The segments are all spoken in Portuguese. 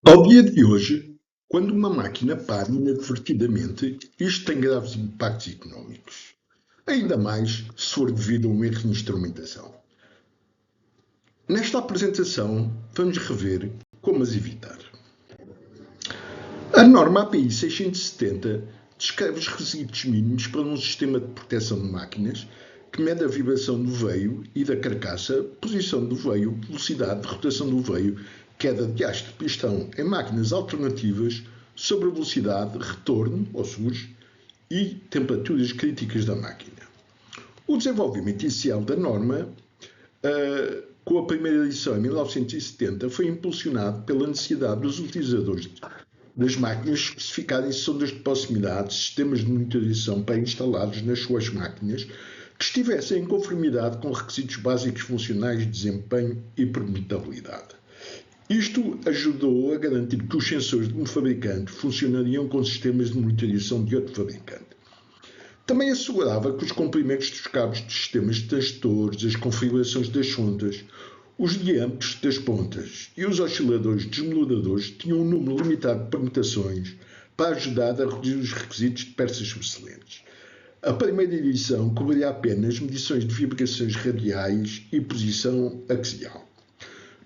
Ao dia de hoje, quando uma máquina para inadvertidamente, isto tem graves impactos económicos, ainda mais se for devido a um erro de instrumentação. Nesta apresentação, vamos rever como as evitar. A norma API 670 descreve os requisitos mínimos para um sistema de proteção de máquinas que mede a vibração do veio e da carcaça, posição do veio, velocidade de rotação do veio, queda de haste de pistão em máquinas alternativas sobre a velocidade, retorno ou surge e temperaturas críticas da máquina. O desenvolvimento inicial da norma, com a primeira edição em 1970, foi impulsionado pela necessidade dos utilizadores das máquinas especificarem sondas de proximidade, sistemas de monitorização pré-instalados nas suas máquinas que estivessem em conformidade com requisitos básicos funcionais de desempenho e permutabilidade. Isto ajudou a garantir que os sensores de um fabricante funcionariam com sistemas de monitorização de outro fabricante. Também assegurava que os comprimentos dos cabos dos sistemas de transistores, as configurações das sondas, os diâmetros das pontas e os osciladores desmoduladores tinham um número limitado de permutações para ajudar a reduzir os requisitos de peças sobressalentes. A primeira edição cobria apenas medições de vibrações radiais e posição axial.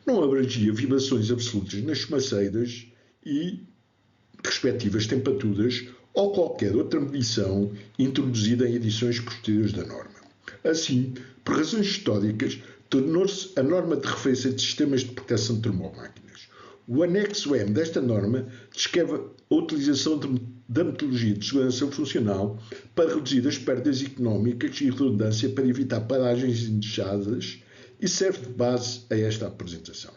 Não abrangia vibrações absolutas nas sobrancelhas e respectivas temperaturas ou qualquer outra medição introduzida em edições posteriores da norma. Assim, por razões históricas, tornou-se a norma de referência de sistemas de proteção de termomáquinas. O anexo M desta norma descreve a utilização da metodologia de segurança funcional para reduzir as perdas económicas e redundância para evitar paragens indesejadas e serve de base a esta apresentação.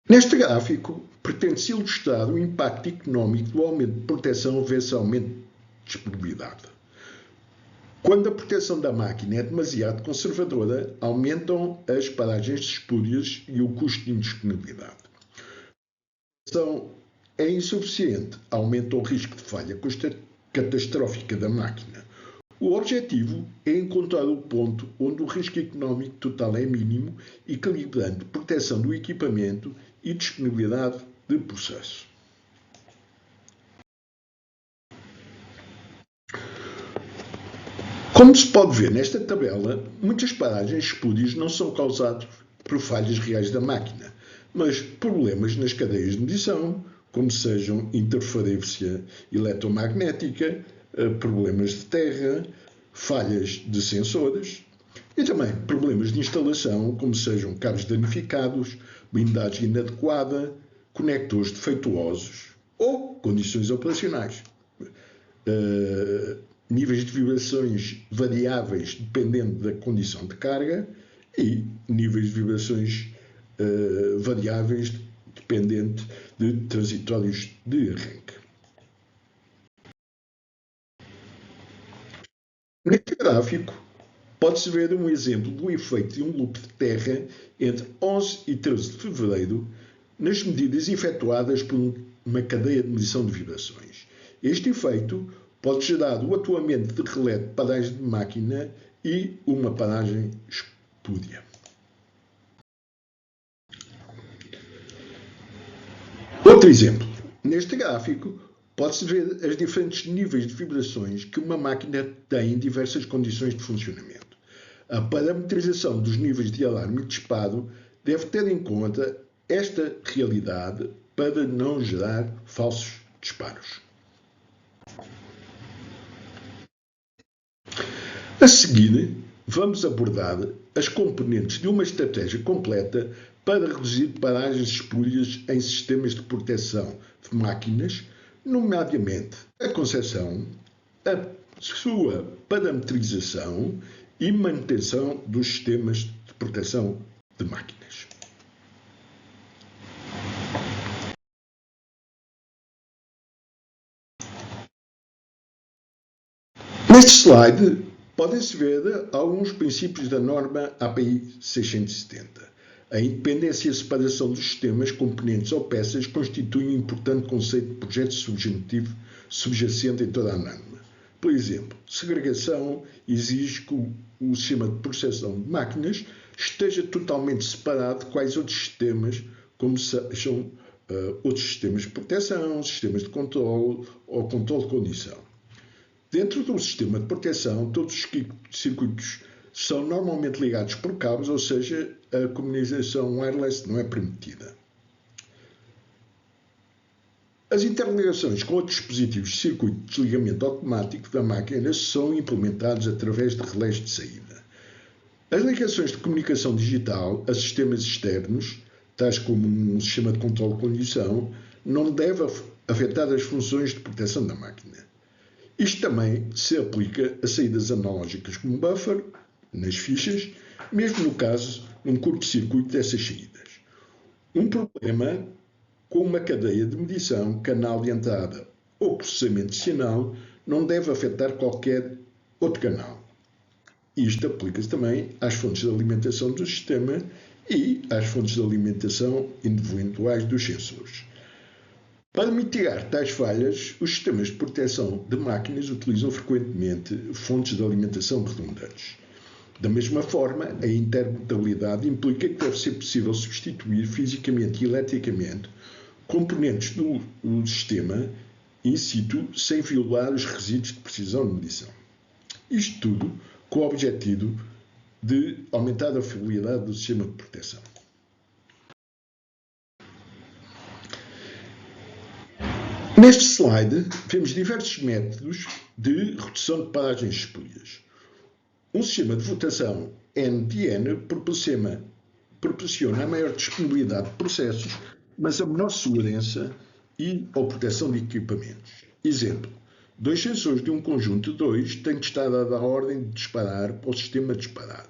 Neste gráfico, pretende-se ilustrar o impacto económico do aumento de proteção versus aumento de disponibilidade. Quando a proteção da máquina é demasiado conservadora, aumentam as paragens espúrias e o custo de indisponibilidade. Se a proteção é insuficiente, aumenta o risco de falha catastrófica da máquina. O objetivo é encontrar o ponto onde o risco económico total é mínimo, equilibrando proteção do equipamento e disponibilidade de processo. Como se pode ver nesta tabela, muitas paragens espúrias não são causadas por falhas reais da máquina, mas problemas nas cadeias de medição, como sejam interferência eletromagnética, problemas de terra, falhas de sensores e também problemas de instalação, como sejam cabos danificados, blindagem inadequada, conectores defeituosos ou condições operacionais. Níveis de vibrações variáveis dependendo da condição de carga e níveis de vibrações variáveis dependente de transitórios de arranque. Neste gráfico, pode-se ver um exemplo do efeito de um loop de terra entre 11 e 13 de fevereiro nas medidas efetuadas por uma cadeia de medição de vibrações. Este efeito pode gerar o atuamento de relé de paragem de máquina e uma paragem espúria. Outro exemplo. Neste gráfico, pode-se ver os diferentes níveis de vibrações que uma máquina tem em diversas condições de funcionamento. A parametrização dos níveis de alarme e disparo deve ter em conta esta realidade para não gerar falsos disparos. A seguir, vamos abordar as componentes de uma estratégia completa para reduzir paragens espúrias em sistemas de proteção de máquinas, nomeadamente a concepção, a sua parametrização e manutenção dos sistemas de proteção de máquinas. Neste slide, podem-se ver alguns princípios da norma API 670. A independência e a separação dos sistemas, componentes ou peças constitui um importante conceito de projeto subjacente em toda a norma. Por exemplo, segregação exige que o sistema de processação de máquinas esteja totalmente separado de quais outros sistemas, como sejam outros sistemas de proteção, sistemas de controle ou controle de condição. Dentro de um sistema de proteção, todos os circuitos são normalmente ligados por cabos, ou seja, a comunicação wireless não é permitida. As interligações com outros dispositivos de circuito de desligamento automático da máquina são implementados através de relés de saída. As ligações de comunicação digital a sistemas externos, tais como um sistema de controle de condição, não devem afetar as funções de proteção da máquina. Isto também se aplica a saídas analógicas como buffer, nas fichas, mesmo no caso de um curto-circuito dessas saídas. Um problema com uma cadeia de medição, canal de entrada ou processamento de sinal não deve afetar qualquer outro canal. Isto aplica-se também às fontes de alimentação do sistema e às fontes de alimentação individuais dos sensores. Para mitigar tais falhas, os sistemas de proteção de máquinas utilizam frequentemente fontes de alimentação redundantes. Da mesma forma, a intermutabilidade implica que deve ser possível substituir fisicamente e eletricamente componentes do sistema in situ sem violar os requisitos de precisão de medição. Isto tudo com o objetivo de aumentar a fiabilidade do sistema de proteção. Neste slide, vemos diversos métodos de redução de paragens espúrias. Um sistema de votação NDN proporciona a maior disponibilidade de processos, mas a menor segurança e ou proteção de equipamentos. Exemplo, 2 sensores de um conjunto de 2 têm de estar a dar ordem de disparar para o sistema disparar.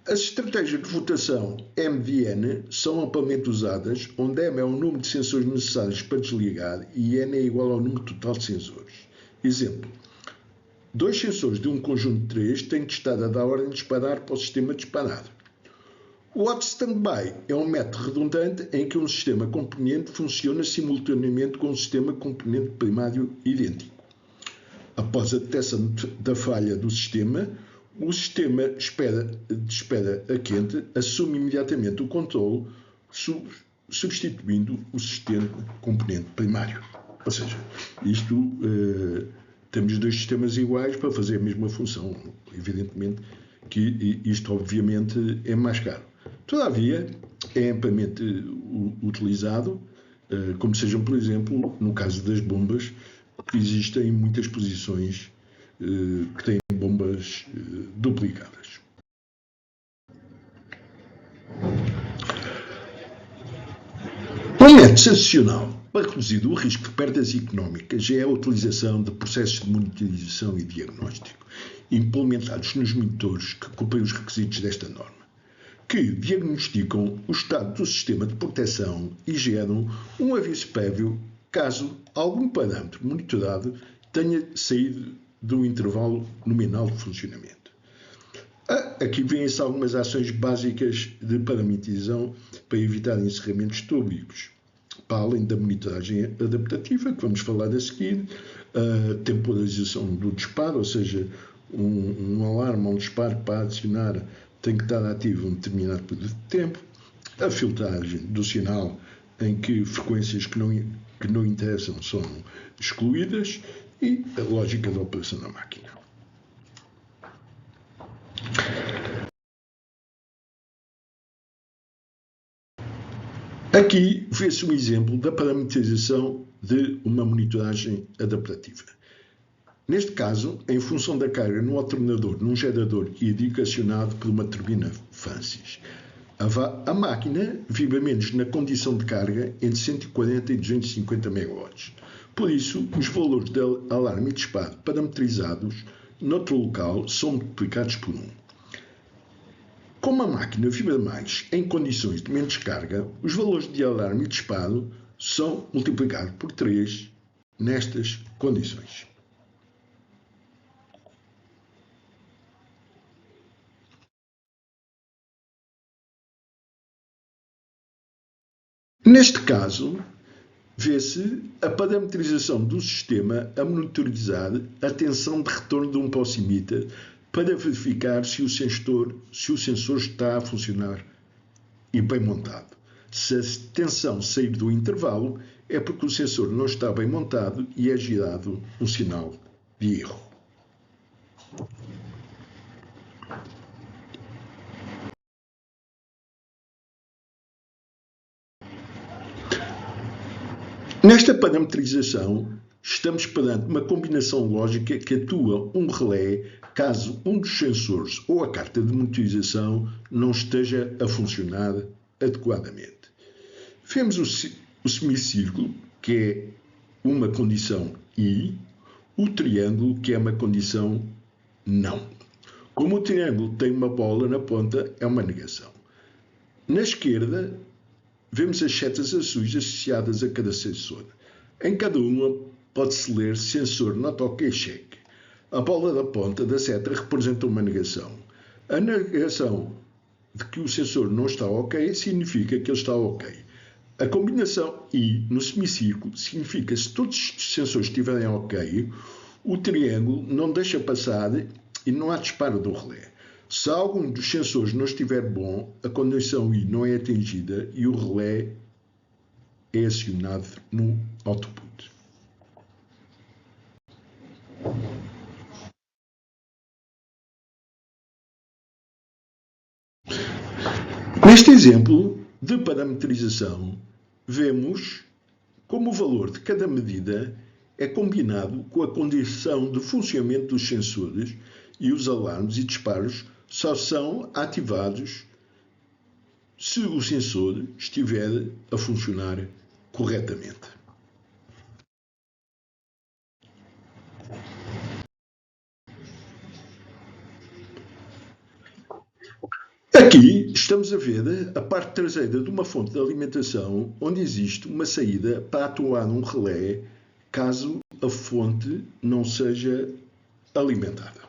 As estratégias de votação MDN são amplamente usadas, onde M é o número de sensores necessários para desligar e N é igual ao número total de sensores. Exemplo, 2 sensores de um conjunto de 3 têm de estar a dar ordem de disparar para o sistema disparar. O hot standby é um método redundante em que um sistema componente funciona simultaneamente com um sistema componente primário idêntico. Após a detecção da falha do sistema, o sistema de espera a quente assume imediatamente o controle, substituindo o sistema componente primário. Ou seja, temos 2 sistemas iguais para fazer a mesma função. Evidentemente que isto, obviamente, é mais caro. Todavia, é amplamente utilizado, como sejam, por exemplo, no caso das bombas, existem muitas posições que têm bombas duplicadas. Um método sensacional para reduzir o risco de perdas económicas é a utilização de processos de monitorização e diagnóstico implementados nos monitores que cumprem os requisitos desta norma, que diagnosticam o estado do sistema de proteção e geram um aviso prévio caso algum parâmetro monitorado tenha saído do intervalo nominal de funcionamento. Aqui vêm-se algumas ações básicas de parametrização para evitar encerramentos túbicos, para além da monitoragem adaptativa, que vamos falar a seguir, a temporização do disparo, ou seja, um alarme ou um disparo para adicionar tem que estar ativo um determinado período de tempo, a filtragem do sinal em que frequências que não interessam são excluídas e a lógica da operação da máquina. Aqui vê-se um exemplo da parametrização de uma monitoragem adaptativa. Neste caso, em função da carga no alternador num gerador hídrico acionado por uma turbina Francis, a máquina vibra menos na condição de carga entre 140 e 250 MW. Por isso, os valores de alarme e disparo parametrizados noutro local são multiplicados por 1. Como a máquina vibra mais em condições de menos carga, os valores de alarme e disparo são multiplicados por 3 nestas condições. Neste caso, vê-se a parametrização do sistema a monitorizar a tensão de retorno de um paucimeter para verificar se o sensor está a funcionar e bem montado. Se a tensão sair do intervalo, é porque o sensor não está bem montado e é gerado um sinal de erro. Nesta parametrização, estamos perante uma combinação lógica que atua um relé caso um dos sensores ou a carta de monitorização não esteja a funcionar adequadamente. Vemos o semicírculo, que é uma condição I, o triângulo, que é uma condição não. Como o triângulo tem uma bola na ponta, é uma negação. Na esquerda, vemos as setas azuis associadas a cada sensor. Em cada uma pode-se ler sensor not ok check. A bola da ponta da seta representa uma negação. A negação de que o sensor não está ok significa que ele está ok. A combinação I no semicírculo significa que se todos os sensores estiverem ok, o triângulo não deixa passar e não há disparo do relé. Se algum dos sensores não estiver bom, a condição I não é atingida e o relé é acionado no output. Neste exemplo de parametrização, vemos como o valor de cada medida é combinado com a condição de funcionamento dos sensores e os alarmes e disparos só são ativados se o sensor estiver a funcionar corretamente. Aqui estamos a ver a parte traseira de uma fonte de alimentação onde existe uma saída para atuar um relé caso a fonte não seja alimentada.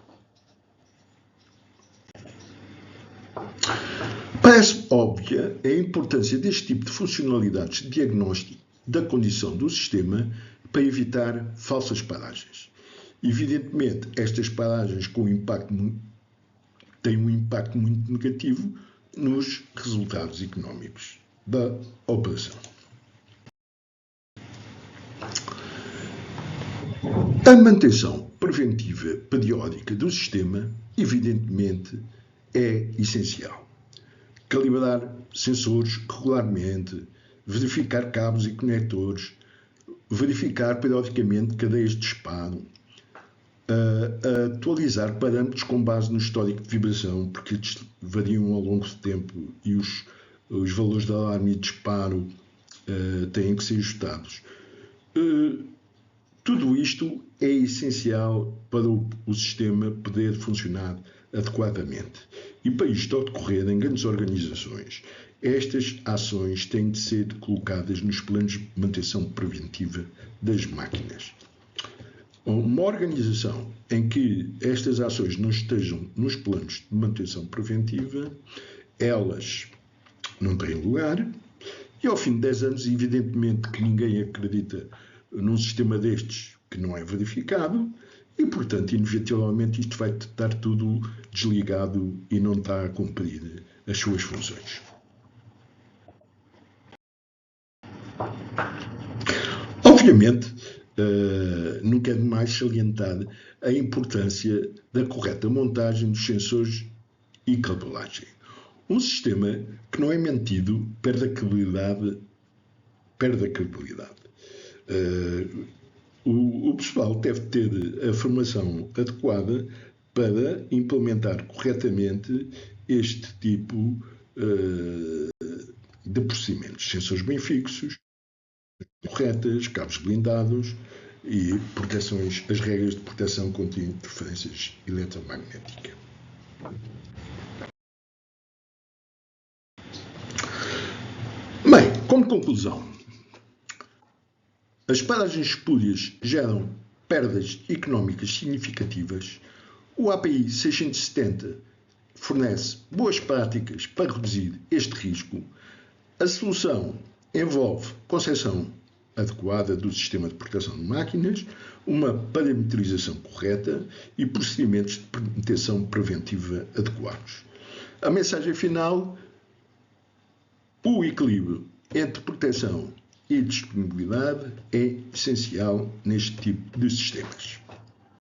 Parece óbvia a importância deste tipo de funcionalidades de diagnóstico da condição do sistema para evitar falsas paragens. Evidentemente, estas paragens têm um impacto muito negativo nos resultados económicos da operação. A manutenção preventiva periódica do sistema, evidentemente, é essencial. Calibrar sensores regularmente, verificar cabos e conectores, verificar periodicamente cadeias de disparo, atualizar parâmetros com base no histórico de vibração, porque estes variam ao longo do tempo e os valores de alarme e disparo têm que ser ajustados. Tudo isto é essencial para o sistema poder funcionar adequadamente. E para isto ocorrer em grandes organizações, estas ações têm de ser colocadas nos planos de manutenção preventiva das máquinas. Uma organização em que estas ações não estejam nos planos de manutenção preventiva, elas não têm lugar e ao fim de 10 anos, evidentemente que ninguém acredita num sistema destes que não é verificado e, portanto, inevitavelmente isto vai estar tudo desligado e não está a cumprir as suas funções. Obviamente, nunca é demais salientar a importância da correta montagem dos sensores e cabelagem. Um sistema que não é mantido perde a credibilidade. O pessoal deve ter a formação adequada para implementar corretamente este tipo de procedimentos. Sensores bem fixos, corretas, cabos blindados e proteções, as regras de proteção contra interferências eletromagnéticas. Bem, como conclusão, as paragens espúrias geram perdas económicas significativas. O API 670 fornece boas práticas para reduzir este risco. A solução envolve concepção adequada do sistema de proteção de máquinas, uma parametrização correta e procedimentos de manutenção preventiva adequados. A mensagem final: o equilíbrio entre proteção e disponibilidade é essencial neste tipo de sistemas.